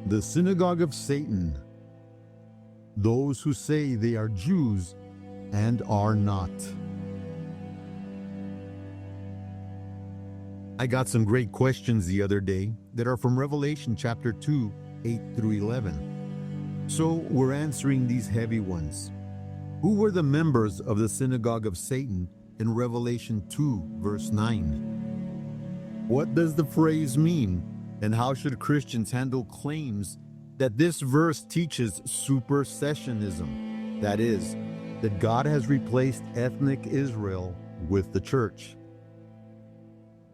The Synagogue of Satan. Those who say they are Jews and are not. I got some great questions the other day that are from Revelation chapter 2, 8 through 11. So we're answering these heavy ones. Who were the members of the Synagogue of Satan in Revelation 2, verse 9? What does the phrase mean, and how should Christians handle claims that this verse teaches supersessionism? That is, that God has replaced ethnic Israel with the church.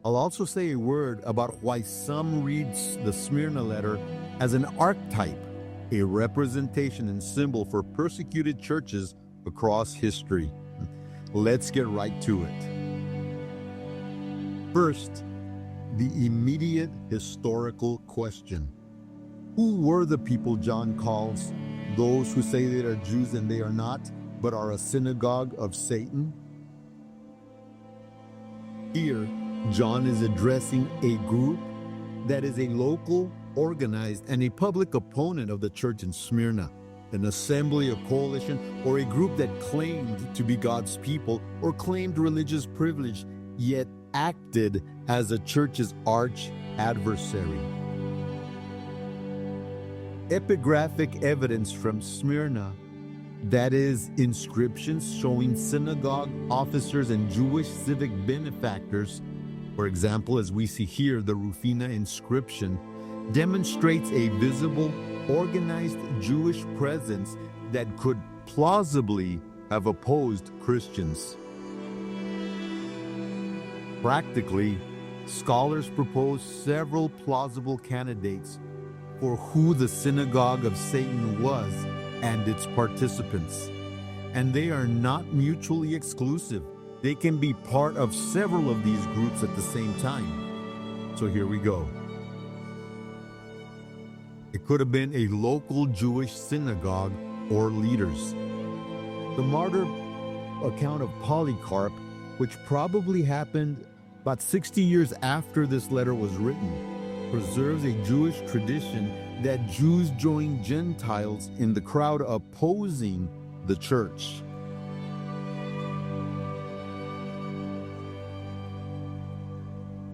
I'll also say a word about why some read the Smyrna letter as an archetype, a representation and symbol for persecuted churches across history. Let's get right to it. First, the immediate historical question. Who were the people John calls those who say they are Jews and they are not, but are a synagogue of Satan? Here, John is addressing a group that is a local, organized, and a public opponent of the church in Smyrna, an assembly, a coalition, or a group that claimed to be God's people or claimed religious privilege, yet acted as a church's arch adversary. Epigraphic evidence from Smyrna, that is, inscriptions showing synagogue officers and Jewish civic benefactors, for example, as we see here, the Rufina inscription, demonstrates a visible, organized Jewish presence that could plausibly have opposed Christians. Practically, scholars propose several plausible candidates for who the Synagogue of Satan was and its participants. And they are not mutually exclusive. They can be part of several of these groups at the same time. So here we go. It could have been a local Jewish synagogue or leaders. The martyr account of Polycarp, which probably happened about 60 years after this letter was written, preserves a Jewish tradition that Jews joined Gentiles in the crowd opposing the church.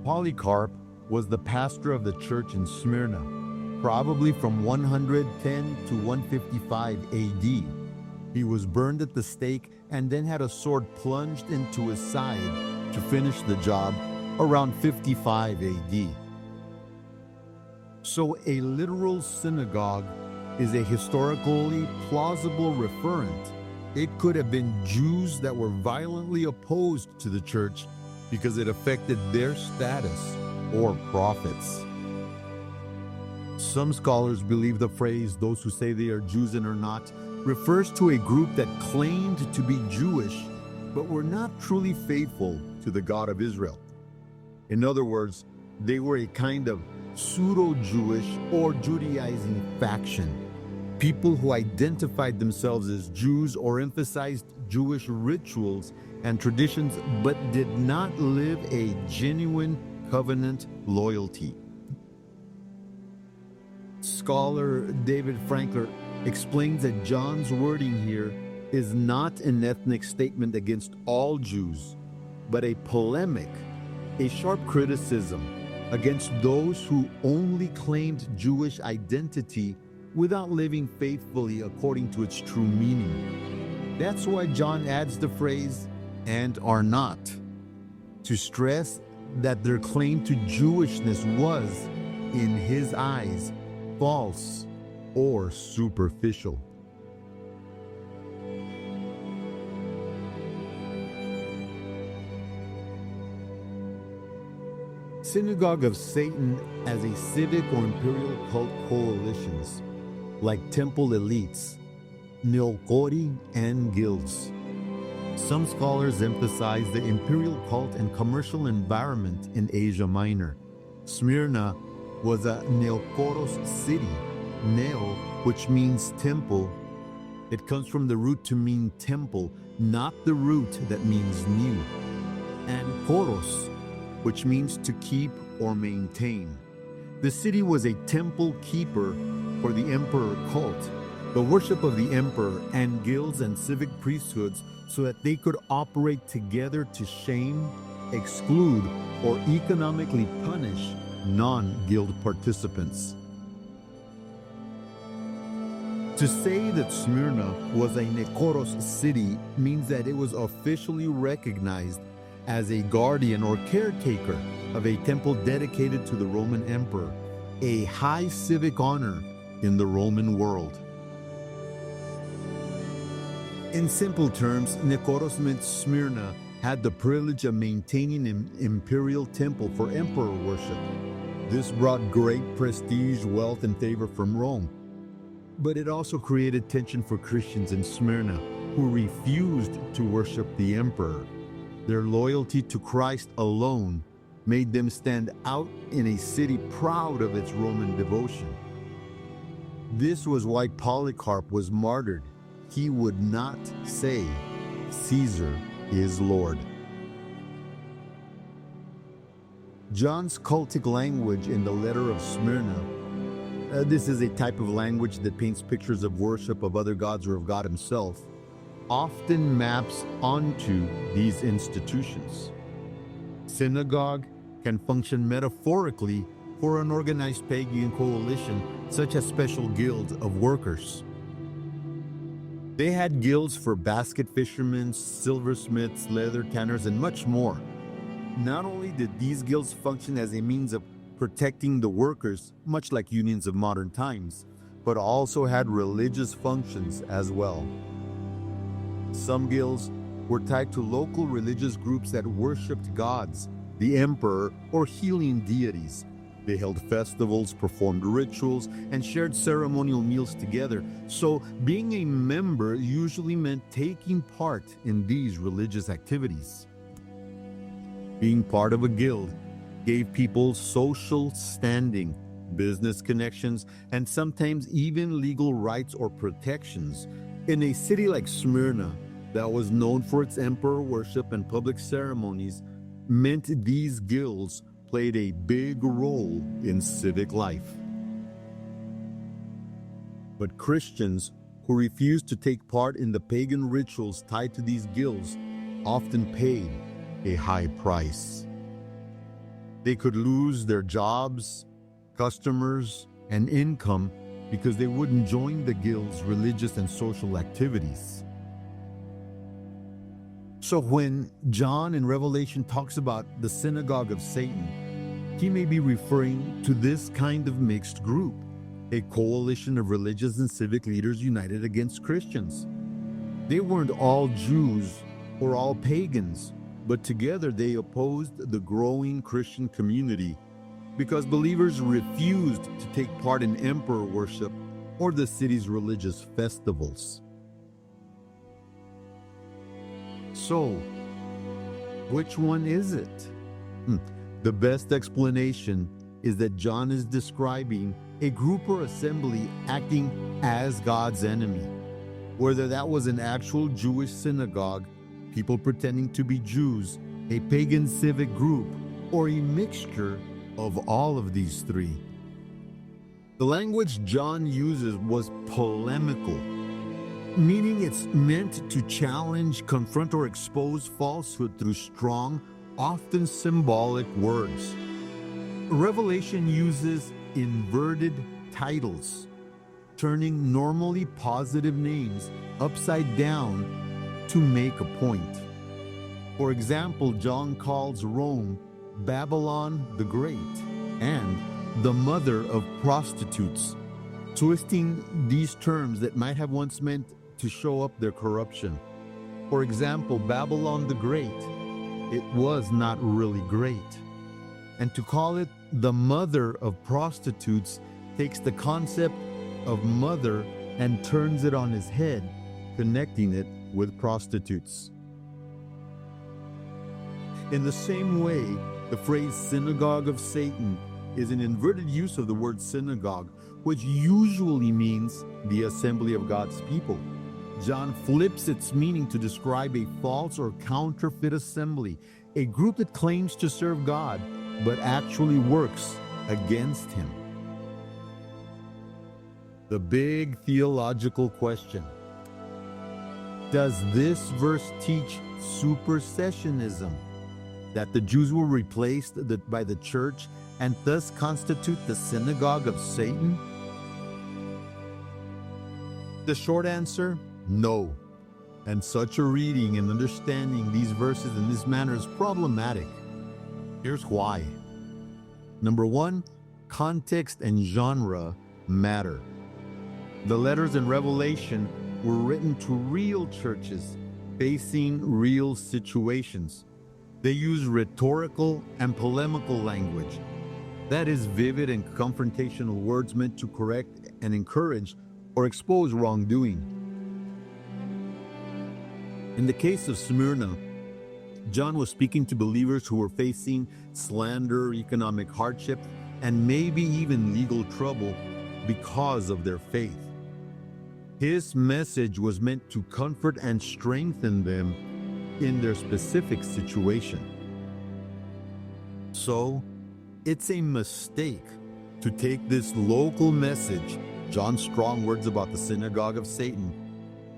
Polycarp was the pastor of the church in Smyrna, probably from 110 to 155 AD. He was burned at the stake and then had a sword plunged into his side to finish the job around 55 AD. So a literal synagogue is a historically plausible referent. It could have been Jews that were violently opposed to the church because it affected their status or profits. Some scholars believe the phrase, those who say they are Jews and are not, refers to a group that claimed to be Jewish, but were not truly faithful to the God of Israel. In other words, they were a kind of pseudo-Jewish or Judaizing faction. People who identified themselves as Jews or emphasized Jewish rituals and traditions, but did not live a genuine covenant loyalty. Scholar David Frankfurter explains that John's wording here is not an ethnic statement against all Jews, but a polemic, a sharp criticism against those who only claimed Jewish identity without living faithfully according to its true meaning. That's why John adds the phrase, and are not, to stress that their claim to Jewishness was, in his eyes, false or superficial. Synagogue of Satan as a civic or imperial cult coalitions, like temple elites, neokoros, and guilds. Some scholars emphasize the imperial cult and commercial environment in Asia Minor. Smyrna was a neokoros city. Neo, which means temple, it comes from the root to mean temple, not the root that means new. And koros, which means to keep or maintain. The city was a temple keeper for the emperor cult, the worship of the emperor, and guilds and civic priesthoods so that they could operate together to shame, exclude, or economically punish non-guild participants. To say that Smyrna was a neokoros city means that it was officially recognized as a guardian or caretaker of a temple dedicated to the Roman emperor, a high civic honor in the Roman world. In simple terms, neokoros meant Smyrna had the privilege of maintaining an imperial temple for emperor worship. This brought great prestige, wealth, and favor from Rome. But it also created tension for Christians in Smyrna who refused to worship the emperor. Their loyalty to Christ alone made them stand out in a city proud of its Roman devotion. This was why Polycarp was martyred. He would not say, "Caesar is Lord." John's cultic language in the letter of Smyrna, this is a type of language that paints pictures of worship of other gods or of God himself, often maps onto these institutions. Synagogue can function metaphorically for an organized pagan coalition, such as special guilds of workers. They had guilds for basket fishermen, silversmiths, leather tanners, and much more. Not only did these guilds function as a means of protecting the workers, much like unions of modern times, but also had religious functions as well. Some guilds were tied to local religious groups that worshipped gods, the emperor, or healing deities. They held festivals, performed rituals, and shared ceremonial meals together. So being a member usually meant taking part in these religious activities. Being part of a guild gave people social standing, business connections, and sometimes even legal rights or protections. In a city like Smyrna, that was known for its emperor worship and public ceremonies, meant these guilds played a big role in civic life. But Christians who refused to take part in the pagan rituals tied to these guilds often paid a high price. They could lose their jobs, customers, and income because they wouldn't join the guild's religious and social activities. So when John in Revelation talks about the Synagogue of Satan, he may be referring to this kind of mixed group, a coalition of religious and civic leaders united against Christians. They weren't all Jews or all pagans, but together they opposed the growing Christian community because believers refused to take part in emperor worship or the city's religious festivals. So, which one is it? The best explanation is that John is describing a group or assembly acting as God's enemy. Whether that was an actual Jewish synagogue, people pretending to be Jews, a pagan civic group, or a mixture of all of these three. The language John uses was polemical, meaning it's meant to challenge, confront, or expose falsehood through strong, often symbolic words. Revelation uses inverted titles, turning normally positive names upside down to make a point. For example, John calls Rome Babylon the Great and the mother of prostitutes, twisting these terms that might have once meant to show up their corruption. For example, Babylon the Great, it was not really great. And to call it the mother of prostitutes takes the concept of mother and turns it on its head, connecting it with prostitutes. In the same way, the phrase Synagogue of Satan is an inverted use of the word synagogue, which usually means the assembly of God's people. John flips its meaning to describe a false or counterfeit assembly, a group that claims to serve God, but actually works against Him. The big theological question. Does this verse teach supersessionism? That the Jews were replaced by the church and thus constitute the synagogue of Satan? The short answer, no. And such a reading and understanding these verses in this manner is problematic. Here's why. Number one, context and genre matter. The letters in Revelation were written to real churches facing real situations. They use rhetorical and polemical language. That is, vivid and confrontational words meant to correct and encourage or expose wrongdoing. In the case of Smyrna, John was speaking to believers who were facing slander, economic hardship, and maybe even legal trouble because of their faith. His message was meant to comfort and strengthen them in their specific situation. So, it's a mistake to take this local message, John's strong words about the Synagogue of Satan,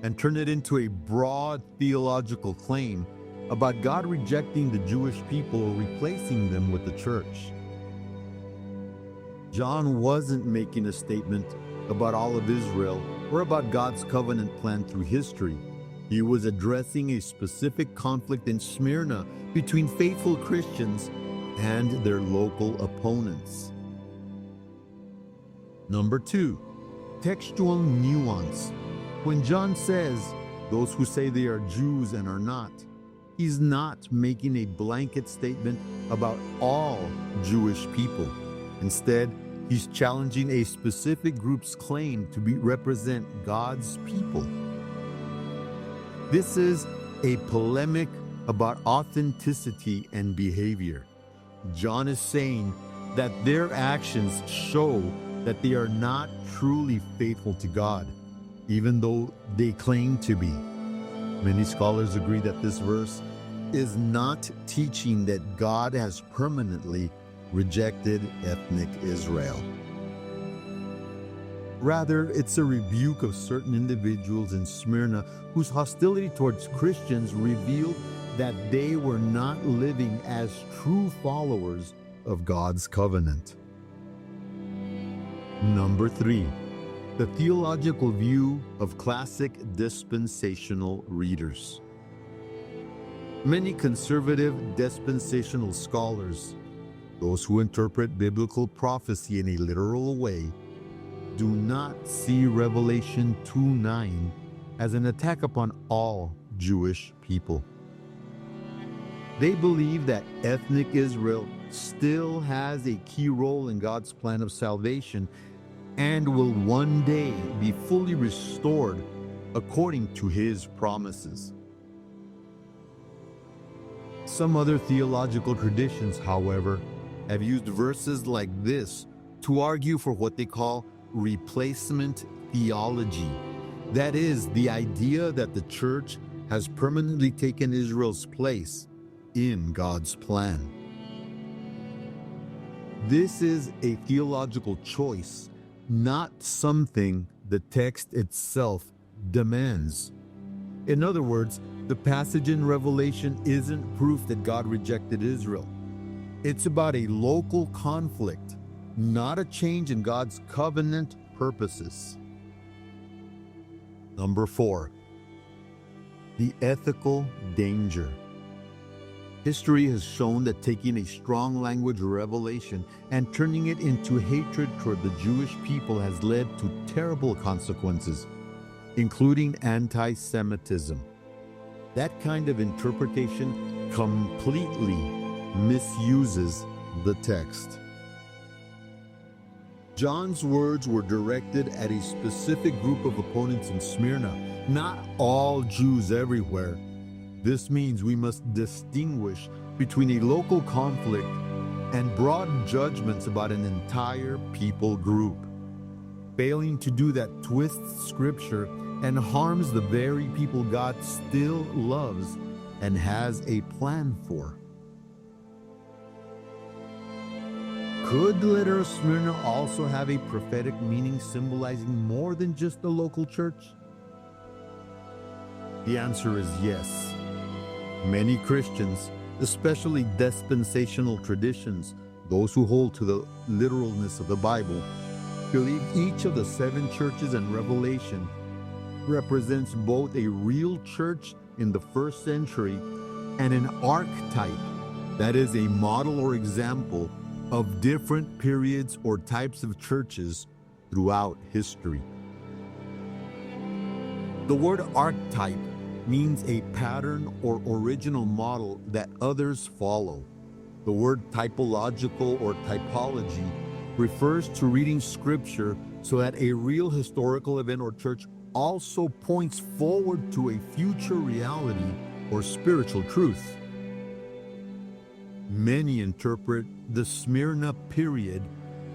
and turn it into a broad theological claim about God rejecting the Jewish people or replacing them with the church. John wasn't making a statement about all of Israel or about God's covenant plan through history. He was addressing a specific conflict in Smyrna between faithful Christians and their local opponents. Number two, textual nuance. When John says, those who say they are Jews and are not, he's not making a blanket statement about all Jewish people. Instead, he's challenging a specific group's claim to represent God's people. This is a polemic about authenticity and behavior. John is saying that their actions show that they are not truly faithful to God, even though they claim to be. Many scholars agree that this verse is not teaching that God has permanently rejected ethnic Israel. Rather, it's a rebuke of certain individuals in Smyrna whose hostility towards Christians revealed that they were not living as true followers of God's covenant. Number three, the theological view of classic dispensational readers. Many conservative dispensational scholars, those who interpret biblical prophecy in a literal way, do not see Revelation 2:9 as an attack upon all Jewish people. They believe that ethnic Israel still has a key role in God's plan of salvation and will one day be fully restored according to His promises. Some other theological traditions, however, have used verses like this to argue for what they call replacement theology. That is, the idea that the church has permanently taken Israel's place in God's plan. This is a theological choice, not something the text itself demands. In other words, the passage in Revelation isn't proof that God rejected Israel. It's about a local conflict, not a change in God's covenant purposes. Number four, the ethical danger. History has shown that taking a strong language of revelation and turning it into hatred toward the Jewish people has led to terrible consequences, including anti-Semitism. That kind of interpretation completely misuses the text. John's words were directed at a specific group of opponents in Smyrna, not all Jews everywhere. This means we must distinguish between a local conflict and broad judgments about an entire people group. Failing to do that twists Scripture and harms the very people God still loves and has a plan for. Could the letter of Smyrna also have a prophetic meaning symbolizing more than just the local church? The answer is yes. Many Christians, especially dispensational traditions, those who hold to the literalness of the Bible, believe each of the 7 churches in Revelation represents both a real church in the first century and an archetype, that is, a model or example of different periods or types of churches throughout history. The word archetype means a pattern or original model that others follow. The word typological or typology refers to reading scripture so that a real historical event or church also points forward to a future reality or spiritual truth. Many interpret the Smyrna period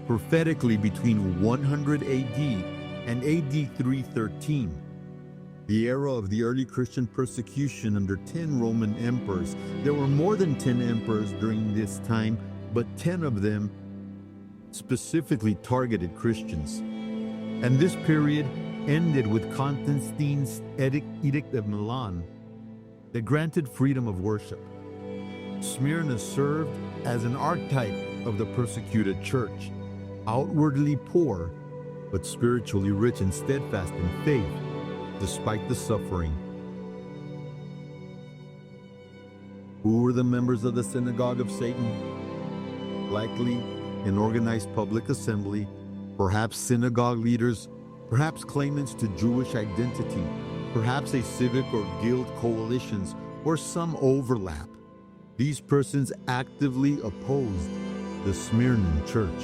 prophetically between 100 AD and AD 313, the era of the early Christian persecution under 10 Roman emperors. There were more than 10 emperors during this time, but 10 of them specifically targeted Christians. And this period ended with Constantine's Edict of Milan that granted freedom of worship. Smyrna served as an archetype of the persecuted church, outwardly poor, but spiritually rich and steadfast in faith, despite the suffering. Who were the members of the Synagogue of Satan? Likely an organized public assembly, perhaps synagogue leaders, perhaps claimants to Jewish identity, perhaps a civic or guild coalitions, or some overlap. These persons actively opposed the Smyrna church.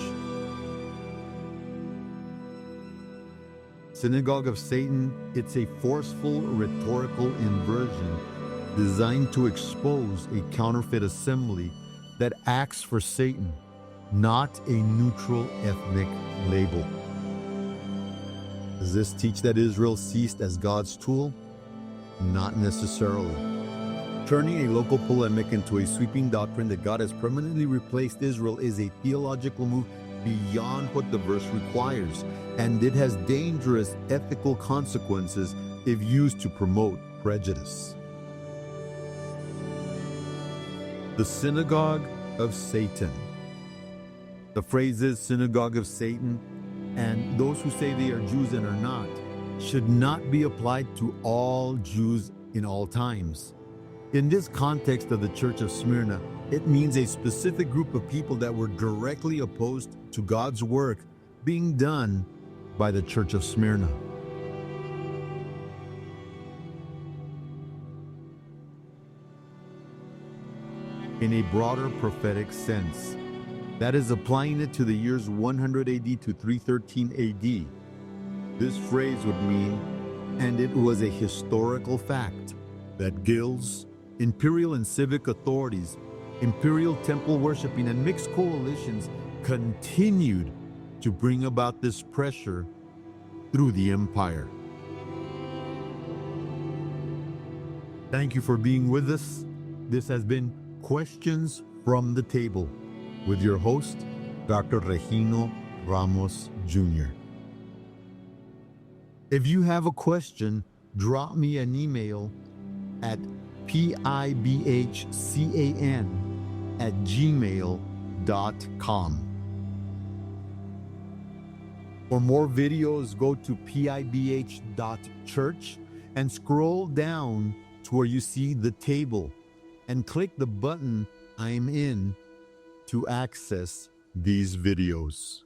Synagogue of Satan, it's a forceful rhetorical inversion designed to expose a counterfeit assembly that acts for Satan, not a neutral ethnic label. Does this teach that Israel ceased as God's tool? Not necessarily. Turning a local polemic into a sweeping doctrine that God has permanently replaced Israel is a theological move beyond what the verse requires, and it has dangerous ethical consequences if used to promote prejudice. The Synagogue of Satan. The phrase is Synagogue of Satan, and those who say they are Jews and are not should not be applied to all Jews in all times. In this context of the Church of Smyrna, it means a specific group of people that were directly opposed to God's work being done by the Church of Smyrna. In a broader prophetic sense, that is applying it to the years 100 AD to 313 AD, this phrase would mean, and it was a historical fact, that guilds, imperial and civic authorities, imperial temple worshiping, and mixed coalitions continued to bring about this pressure through the empire. Thank you for being with us. This has been Questions from the Table with your host, Dr. Regino Ramos Jr. If you have a question, drop me an email at pibhcan@gmail.com. For more videos, go to pibh.church and scroll down to where you see the table and click the button I'm in to access these videos.